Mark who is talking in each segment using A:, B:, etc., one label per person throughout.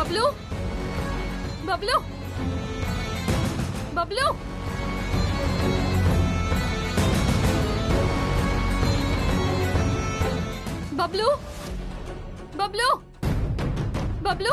A: Bablu Bablu Bablu Bablu Bablu Bablu Bablu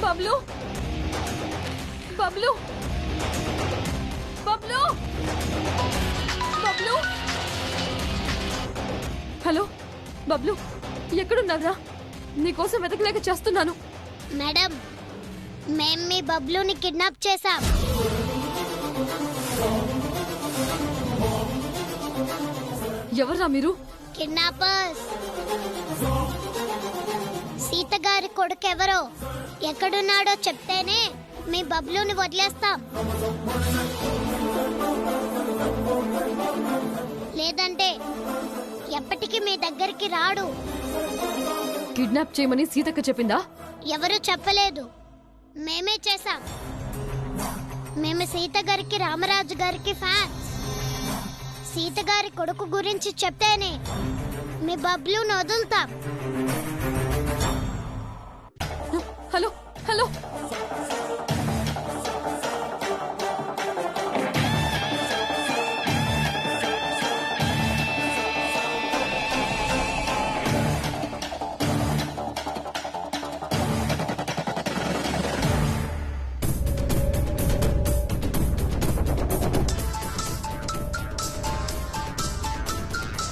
A: Bablu Bablu Bablu Bablu hello Bablu ఎక్కడున్నారా? నీకోసం వెతకలేక చేస్తున్నాను.
B: మేడం, మేం మీ బబ్లుని కిడ్నాప్ చేశాం.
A: ఎవర్రా మీరు?
B: కిడ్నాపర్స్. సీత గారి కొడుకెవరో ఎక్కడున్నాడో చెప్తేనే మీ బబ్లుని వదిలేస్తాం. లేదంటే ఎప్పటికీ మీ దగ్గరికి రాడు.
A: కిడ్నాప్ చేయమని సీతక్క చెప్పిందా?
B: ఎవరు చెప్పలేదు, మేమే చేశాం. మేము సీత గారికి, రామరాజు గారికి ఫ్యాన్స్. సీత గారి కొడుకు గురించి చెప్తేనే మీ బబ్లుని వదులుతాం.
A: హలో హలో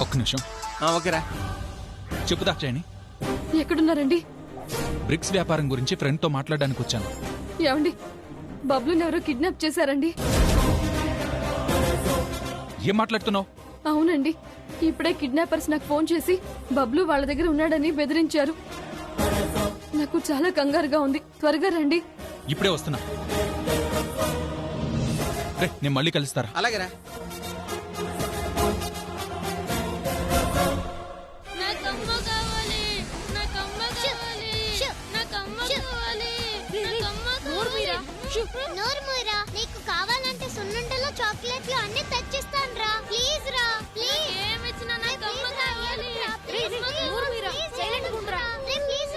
C: ఒక్క నిమిషం.
D: ఓకేరా,
C: చెప్పు దాక్షాయణి.
A: ఎక్కడున్నారండి?
C: బ్రిక్స్ వ్యాపారం గురించి ఫ్రెండ్ తో మాట్లాడడానికి వచ్చాను.
A: ఏమండి, బబ్లుని ఎవరో కిడ్నాప్ చేశారండి.
C: ఏం మాట్లాడుతున్నావు?
A: అవునండి, ఇప్పుడే కిడ్నాపర్స్ నాకు ఫోన్ చేసి బబ్లు వాళ్ళ దగ్గర ఉన్నాడని బెదిరించారు. నాకు చాలా కంగారుగా ఉంది. త్వరగా రండి.
C: ఇప్పుడే వస్తున్నా. రే, నేను మళ్ళీ కలుస్తారా?
D: అలాగేరా.
B: నోరు మూయరా. నీకు కావాలంటే సున్నుండలో చాక్లెట్లు అన్ని తెచ్చిస్తాను రా. ప్లీజ్ రా, ప్లీజ్. ఏమిచ్చినా నాకు అమ్మ కావాలి. ప్లీజ్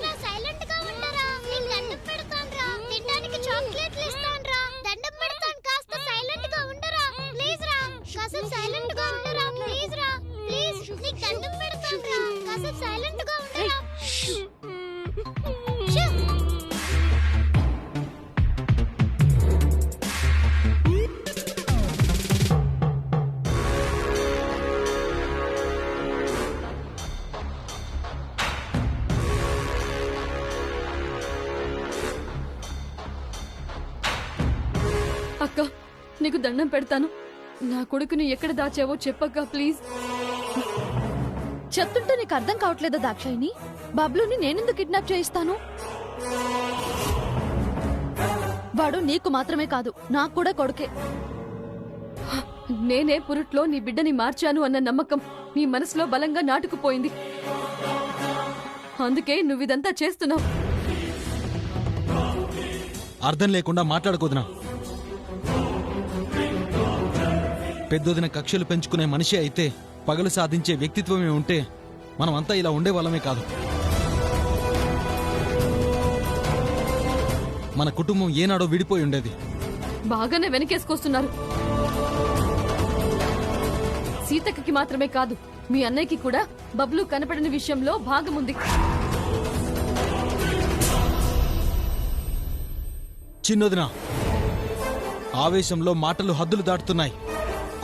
B: రా, సైలెంట్ గా ఉండరా. నీకు దండం పెడతాను రా. తినడానికి చాక్లెట్లు ఇస్తాను రా. దండం పెడతాను, కాస్త సైలెంట్ గా ఉండరా. ప్లీజ్ రా, కాస్త సైలెంట్ గా ఉండరా. ప్లీజ్ రా, ప్లీజ్. నీకు దండం పెడతాను రా, కాస్త సైలెంట్ గా ఉండరా.
A: అక్క, నీకు దండం పెడతాను. నా కొడుకుని ఎక్కడ దాచావో చెప్పక్క, ప్లీజ్.
E: చెప్తుంటే నీకు అర్థం కావట్లేదా దాక్షాయిని? బబ్లుని నేనెందుకు కిడ్నాప్ చేయిస్తాను? వాడు నీకు మాత్రమే కాదు, నాకు కూడా కొడుకే.
A: నేనే పురుట్లో నీ బిడ్డని మార్చాను అన్న నమ్మకం నీ మనసులో బలంగా నాటుకుపోయింది. అందుకే నువ్విదంతా చేస్తున్నావు.
F: అర్థం లేకుండా మాట్లాడకూడదునా? పెద్దొదిన కక్షలు పెంచుకునే మనిషి అయితే, పగలు సాధించే వ్యక్తిత్వమే ఉంటే మనం అంతా ఇలా ఉండే వాళ్ళమే కాదు. మన కుటుంబం ఏనాడో విడిపోయి ఉండేది.
A: బాగానే వెనకేసుకొస్తున్నారు. సీతక్కకి మాత్రమే కాదు, మీ అన్నయ్యకి కూడా బబ్లు కనపడని విషయంలో భాగముంది.
F: చిన్నదినా, ఆవేశంలో మాటలు హద్దులు దాటుతున్నాయి.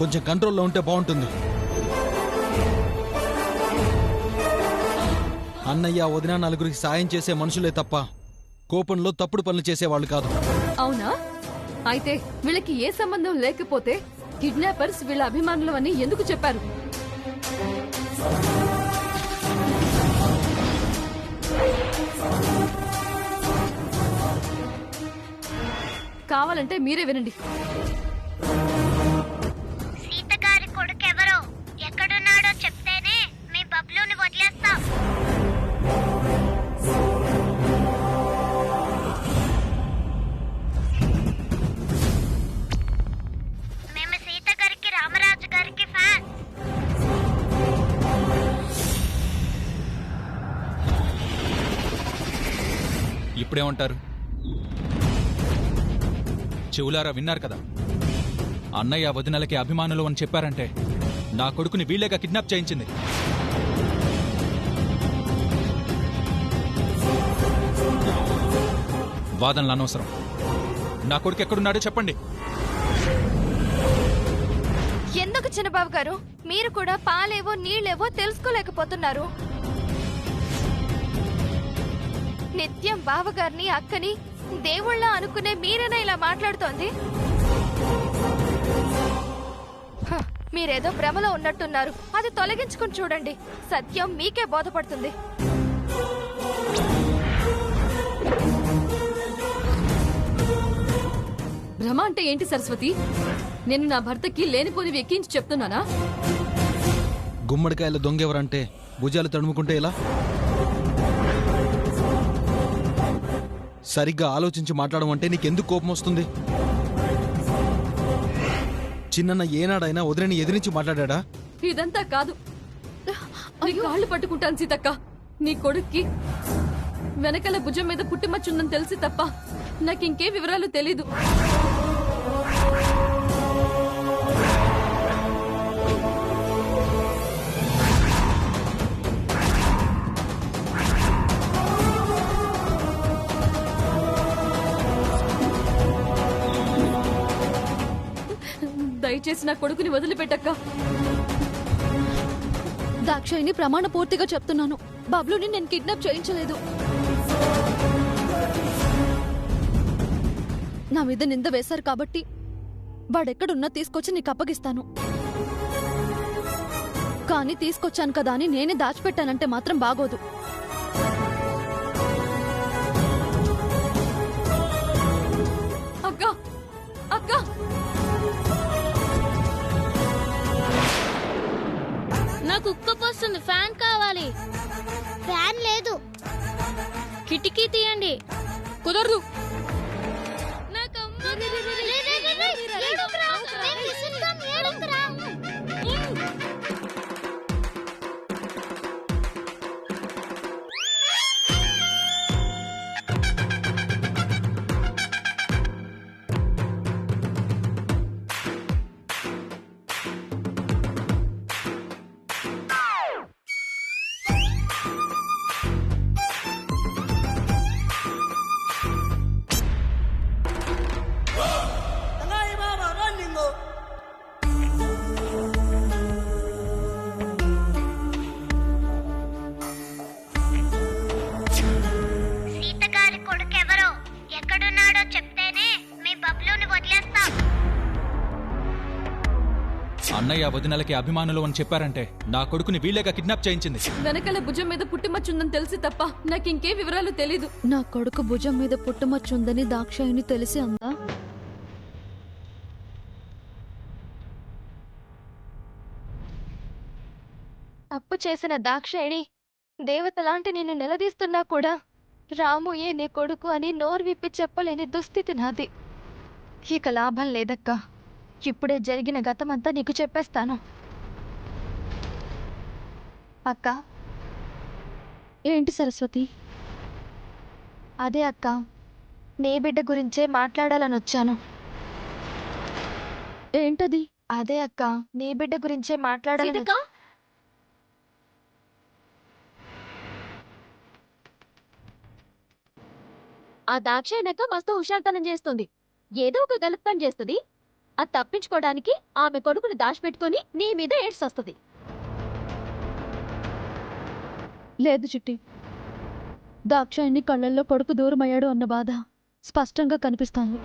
F: కొంచెం కంట్రోల్లో ఉంటే బాగుంటుంది. అన్నయ్య వదిన నలుగురికి సాయం చేసే మనుషులే తప్ప కోపంలో తప్పుడు పనులు చేసేవాళ్ళు కాదు.
A: అవునా? అయితే వీళ్ళకి ఏ సంబంధం లేకపోతే కిడ్నాపర్స్ వీళ్ళ అభిమానులు అని ఎందుకు చెప్పారు? కావాలంటే మీరే వినండి.
B: సీత గారి కొడుకు ఎవరో ఎక్కడున్నాడో చెప్తేనే మీ బబ్లుని వదిలేస్తాం. మేము సీత గారికి రామరాజు గారికి ఫ్యాన్.
C: ఇప్పుడేమంటారు? చెవులారా విన్నారు కదా, అన్నయ్య వదినలకి అభిమానులు అని చెప్పారంటే నా కొడుకుని వీళ్ళేగా కిడ్నాప్ చేయించింది. వాదనలు అనవసరం. నా కొడుకు ఎక్కడున్నాడో చెప్పండి.
E: ఎందుకు చిన్నబాబు గారు మీరు కూడా పాలేవో నీళ్ళేవో తెలుసుకోలేకపోతున్నారు? నిత్యం బావగారిని అక్కని దేవుళ్ళ అనుకునే మీరేనా ఇలా మాట్లాడుతోంది? హ, మీరేదో భ్రమలో ఉన్నట్టున్నారు. అది తొలగించుకుని చూడండి, సత్యం మీకే బోధపడుతుంది.
A: భ్రమ అంటే ఏంటి సరస్వతి? నేను నా భర్తకి లేనిపోనివి ఎక్కించి చెప్తున్నానా?
F: గుమ్మడికాయల దొంగెవరంటే భుజాలు తడుముకుంటే ఎలా? సరిగ్గా ఆలోచించి మాట్లాడమంటే నీకెందుకు కోపం వస్తుంది? చిన్న ఏనాడైనా వదిలిని ఎదిరించి మాట్లాడా?
A: ఇదంతా కాదు. నీ కాళ్ళు పట్టుకుంటాను సీతక్క. నీ కొడుక్కి వెనకల భుజం మీద పుట్టిమచ్చుందని తెలిసి తప్ప నాకింకే వివరాలు తెలీదు. దయచేసి నా కొడుకుని వదిలిపెట్టక్క.
E: దాక్షాయిని ప్రమాణ పూర్తిగా చెప్తున్నాను, బబ్లుని నేను కిడ్నాప్ చేయించలేదు. నా మీద నింద వేశారు కాబట్టి వాడెక్కడున్నా తీసుకొచ్చి నీకు అప్పగిస్తాను. కానీ తీసుకొచ్చాను కదా అని నేనే దాచిపెట్టానంటే మాత్రం బాగోదు.
A: అక్క అక్క
B: నాకు ఉక్క పోస్తుంది, ఫ్యాన్ కావాలి. ఫ్యాన్ లేదు. కిటికీ తీయండి.
A: కుదరదు.
C: అన్నయ్య వదినలకి అభిమానులు అని చెప్పారంటే నా కొడుకుని వీళ్ళేగా కిడ్నాప్ చేయించింది.
A: వెనకల భుజం మీద పుట్టిమచ్చుందని తెలిసి తప్ప నాకింకే వివరాలు తెలీదు.
E: నా కొడుకు భుజం మీద పుట్టుమచ్చుందని దాక్షాయిని తెలిసి అందా? తప్పు చేసిన దాక్షాయిని దేవతలాంటి నిన్ను నిలదీస్తున్నా కూడా రాముయే నీ కొడుకు అని నోరు విప్పి చెప్పలేని దుస్థితి నాది. ఇక లాభం లేదక్కా. ఇప్పుడే జరిగిన గతమంతా నీకు చెప్పేస్తాను. అక్క,
A: ఏంటి సరస్వతి?
E: అదే అక్క, నీ బిడ్డ గురించే మాట్లాడాలని వచ్చాను.
A: ఏంటది?
E: అదే అక్క, నీ బిడ్డ గురించే మాట్లాడాలని
A: సీతక్క? ఆ దాక్షాయణక మస్తు హుషారుతనం చేస్తుంది. ఏదో ఒక గలత్తం చేస్తుంది. అది తప్పించుకోవడానికి ఆమె కొడుకుని దాచిపెట్టుకొని నీ మీద ఏడ్సొస్తుంది. లేదు చిట్టి, దాక్షాయణి కళ్ళల్లో కొడుకు దూరమయ్యాడు అన్న బాధ స్పష్టంగా కనిపిస్తోంది.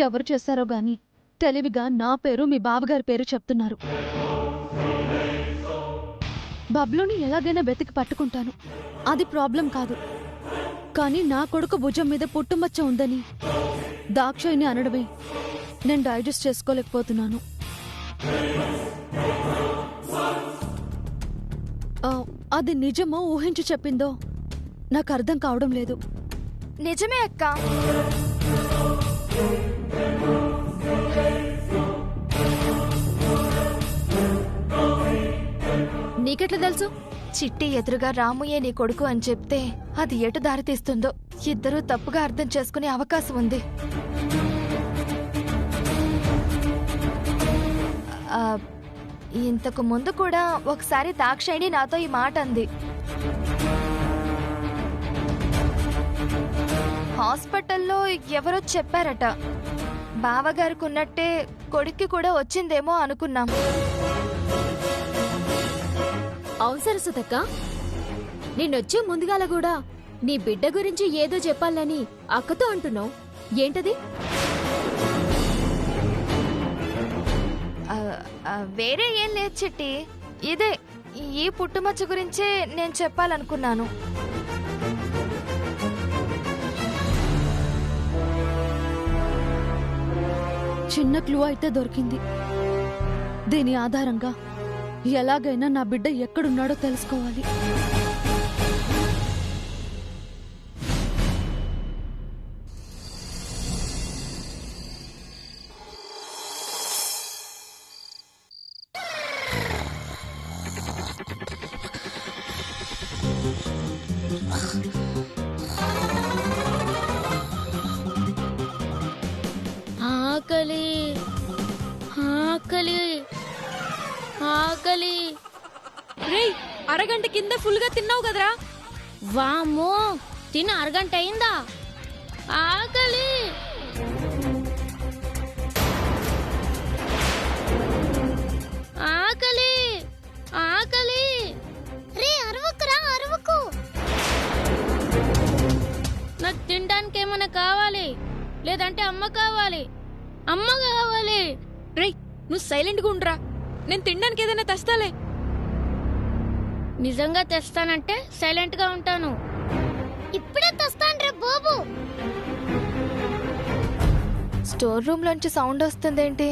A: ఎవరు చేశారో గాని తెలివిగా నా పేరు మీ బావగారి పేరు చెప్తున్నారు. బబ్లుని ఎలాగైనా వెతికి పట్టుకుంటాను, అది ప్రాబ్లం కాదు. కానీ నా కొడుకు భుజం మీద పుట్టుమచ్చ ఉందని దాక్షాయిని అనడమే నేను డైజెస్ట్ చేసుకోలేకపోతున్నాను. అది నిజమో ఊహించి చెప్పిందో నాకు అర్థం కావడం లేదు.
E: నిజమే అక్క.
A: నీకెట్లా తెలుసు?
E: చిట్టి ఎదురుగా రాముయే నీ కొడుకు అని చెప్తే అది ఎటు దారి తీస్తుందో ఇద్దరూ తప్పుగా అర్థం చేసుకునే అవకాశం ఉంది. ఇంతకు ముందు కూడా ఒకసారి దాక్షాయిని నాతో ఈ మాట అంది. హాస్పిటల్లో ఎవరో చెప్పారట, బావగారికి ఉన్నట్టే కొడుక్కి కూడా వచ్చిందేమో అనుకున్నాం.
A: అవును సరస్వతక్క, నిన్నొచ్చే ముందుగాల కూడా నీ బిడ్డ గురించి ఏదో చెప్పాలని అక్కతో అంటున్నావు. ఏంటది?
E: వేరే ఏం లేదు చిట్టి, ఇదే ఈ పుట్టుమచ్చ గురించే నేను చెప్పాలనుకున్నాను.
A: చిన్న క్లూ అయితే దొరికింది. దీని ఆధారంగా ఎలాగైనా నా బిడ్డ ఎక్కడున్నాడో తెలుసుకోవాలి.
D: ఆకలి ఆకలి ఆకలి.
A: రేయ్, అరగంట కింద ఫుల్ గా తిన్నావు కదరా?
D: వామ్మో, తిన్న అరగంట అయిందా? ఆకలి ఆకలి ఆకలి.
B: రే అరవకురా, అరవకు.
D: నాకు తినడానికి ఏమైనా కావాలి, లేదంటే అమ్మ కావాలి, అమ్మ కావాలి.
A: రేయ్, నువ్వు సైలెంట్ గా ఉండరా. నేను తినడానికి ఏదైనా తెస్తాలే.
D: నిజంగా తెస్తానంటే సైలెంట్ గా ఉంటాను.
B: ఇప్పుడే తెస్తాన్రా బాబు.
E: స్టోర్ రూమ్ లోంచి సౌండ్ వస్తుందేంటి?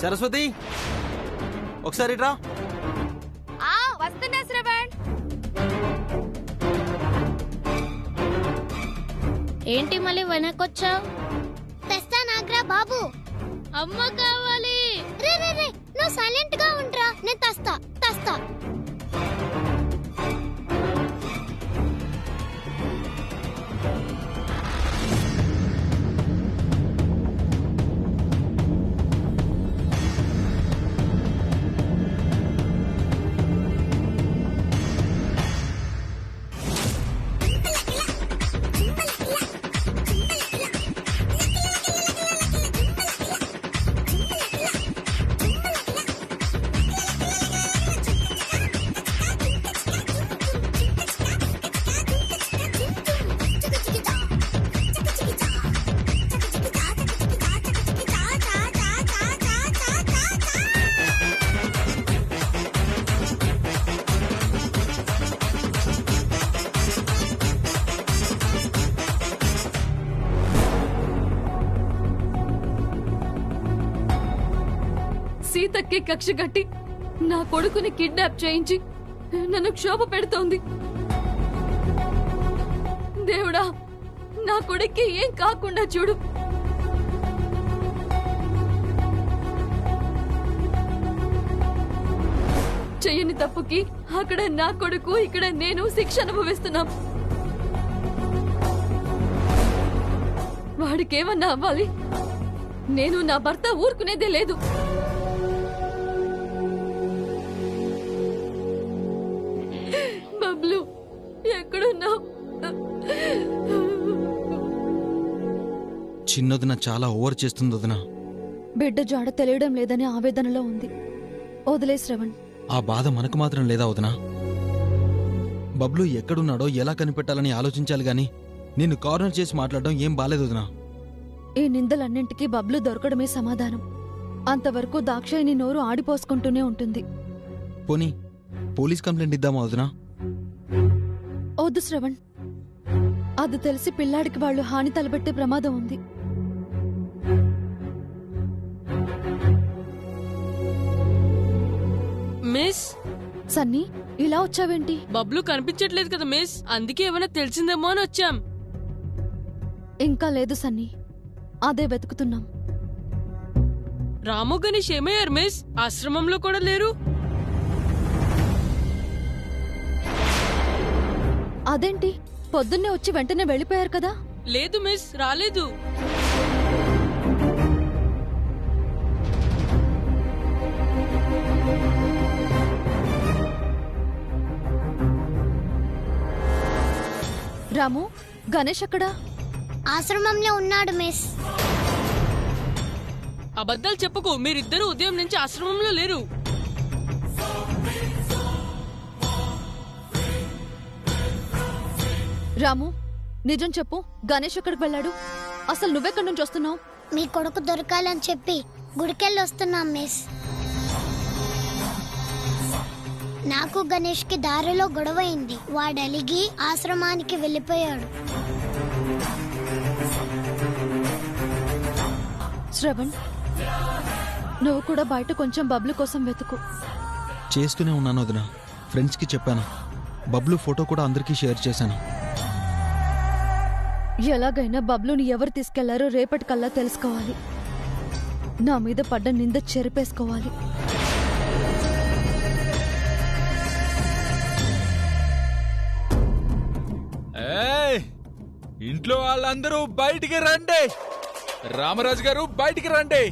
F: సరస్వతి, ఒకసారి రా.
E: వస్తున్నా శ్రవణ్.
D: ఏంటి మళ్ళీ వెనకొచ్చావు?
B: తెస్తానాగ్రా బాబు.
D: అమ్మ కావాలి.
B: రే రే రే, నువ్వు సైలెంట్ గా ఉండరా, నేను తెస్తా తెస్తా.
A: మీదకే కక్ష కట్టి నా కొడుకుని కిడ్నాప్ చేయించి నన్ను క్షోభ పెడుతోంది. దేవుడా, నా కొడుక్కి ఏం కాకుండా చూడు. చెయ్యని తప్పుకి అక్కడ నా కొడుకు, ఇక్కడ నేను శిక్ష అనుభవిస్తున్నాం. వాడికేమన్నా అవ్వాలి, నేను నా భర్త ఊరుకునేదే లేదు. బబ్లు, ఎక్కడున్నావు?
F: చిన్నదిన చాలా ఓవర్ చేస్తుంది వదినా.
A: బిడ్డ జాడ తెలియడం లేదని ఆవేదనలో ఉంది. వదిలే శ్రవణ్.
F: ఆ బాధ మనకు మాత్రం లేదా వదినా? బబ్లు ఎక్కడున్నాడో ఎలా కనిపెట్టాలని ఆలోచించాలి గాని నిన్ను కార్నర్ చేసి మాట్లాడడం ఏం బాలేదు వదినా.
A: ఈ నిందలన్నింటికీ బబ్లు దొరకడమే సమాధానం. అంతవరకు దాక్షాయిని నోరు ఆడిపోసుకుంటూనే ఉంటుంది.
F: పోనీ పోలీస్ కంప్లైంట్ ఇద్దామా వదినా?
A: వద్దు శ్రవణ్, అది తెలిసి పిల్లాడికి వాళ్ళు హాని తలపెట్టే ప్రమాదం ఉంది.
G: మిస్,
A: సన్నీ, ఇలా వచ్చావేంటి?
G: బబ్లు కనిపించట్లేదు కదా మిస్, అందుకే ఏమైనా తెలిసిందేమో అని వచ్చాం.
A: ఇంకా లేదు సన్నీ, అదే వెతుకుతున్నాం.
G: రాము గణేష్ ఏమయ్యారు మిస్? ఆశ్రమంలో కూడా లేరు.
A: అదేంటి, పొద్దున్నే వచ్చి వెంటనే వెళ్ళిపోయారు కదా?
G: లేదు మిస్, రాలేదు.
A: రాము, గణేష్ అక్కడా?
B: ఆశ్రమంలో ఉన్నాడు మిస్.
G: అబద్ధాలు చెప్పకు, మీరిద్దరూ ఉదయం నుంచి ఆశ్రమంలో లేరు.
A: రాము, నిజం చెప్పు, గణేష్ ఎక్కడికి వెళ్ళాడు? అసలు నువ్వెక్కడి నుంచి వస్తున్నావు?
B: మీ కొడుకు దొరకాలని చెప్పి గుడికెళ్ళి వస్తున్నాం మిస్. నాకు గణేష్ కి దారిలో గొడవైంది. వాడలిగి ఆశ్రమానికి వెళ్ళిపోయాడు.
A: శ్రవణ్, నువ్వు కూడా బయట కొంచెం బబ్లు కోసం వెతుకు.
F: చేస్తూనే ఉన్నాను వదినా. ఫ్రెండ్స్కి చెప్పాను. బబ్లు ఫోటో కూడా అందరికీ షేర్ చేశాను.
A: ఎలాగైనా బబ్లుని ఎవరు తీసుకెళ్లారో రేపటికల్లా తెలుసుకోవాలి. నా మీద పడ్డ నింద చెరిపేసుకోవాలి.
C: ఏయ్, ఇంట్లో వాళ్ళందరూ బయటికి రండి. రామరాజు గారు బయటికి రండి.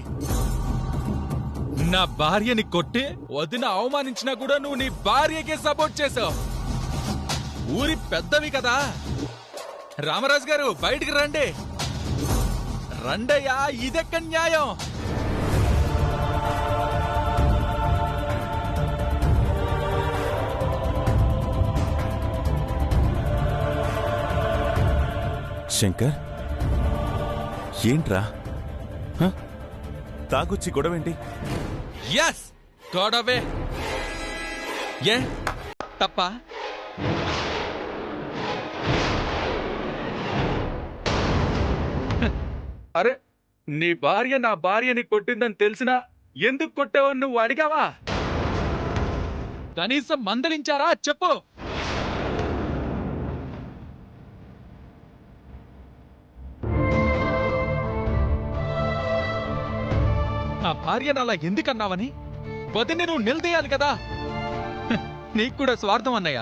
C: నా భార్యని కొట్టి వదిన అవమానించినా కూడా నువ్వు నీ భార్యకే సపోర్ట్ చేసావు. ఊరి పెద్దవి కదా. రామరాజు గారు బయటికి రండి. రండయ్యా, ఇదెక్క న్యాయం?
H: శంకర్, ఏంట్రా తాగొచ్చి గొడవేంటి?
C: ఎస్, గొడవే. ఏ తప్ప? అరే, నీ భార్య నా భార్యని కొట్టిందని తెలిసినా ఎందుకు కొట్టావని నువ్వు అడిగావా? కనీసం మందలించారా చెప్పు. నా భార్యను అలా ఎందుకన్నావని వదిని నువ్వు నిలదీయాలి కదా. నీకు కూడా స్వార్థం అన్నయ్య.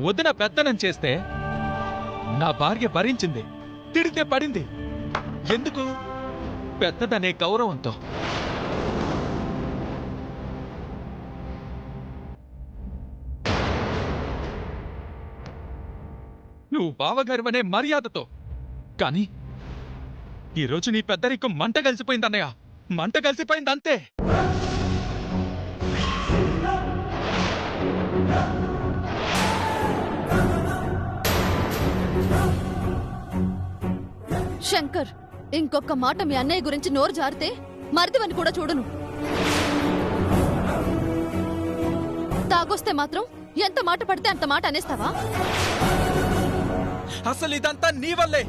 C: వదిన పెత్తనం చేస్తే నా భార్య భరించింది, తిడితే పడింది. ఎందుకు? పెద్దదనే గౌరవంతో. నువ్వు బావగారివనే మర్యాదతో. కానీ ఈరోజు నీ పెద్దరికం మంట కలిసిపోయిందన్నయ్య, మంట కలిసిపోయింది అంతే.
A: శంకర్, ఇంకొక మాట మీ అన్నయ్య గురించి నోరు జారితే మరిదివని కూడా చూడను. తాగొస్తే మాత్రం ఎంత మాట పడితే అంత మాట అనేస్తావా?
C: అసలు ఇదంతా నీ వల్లే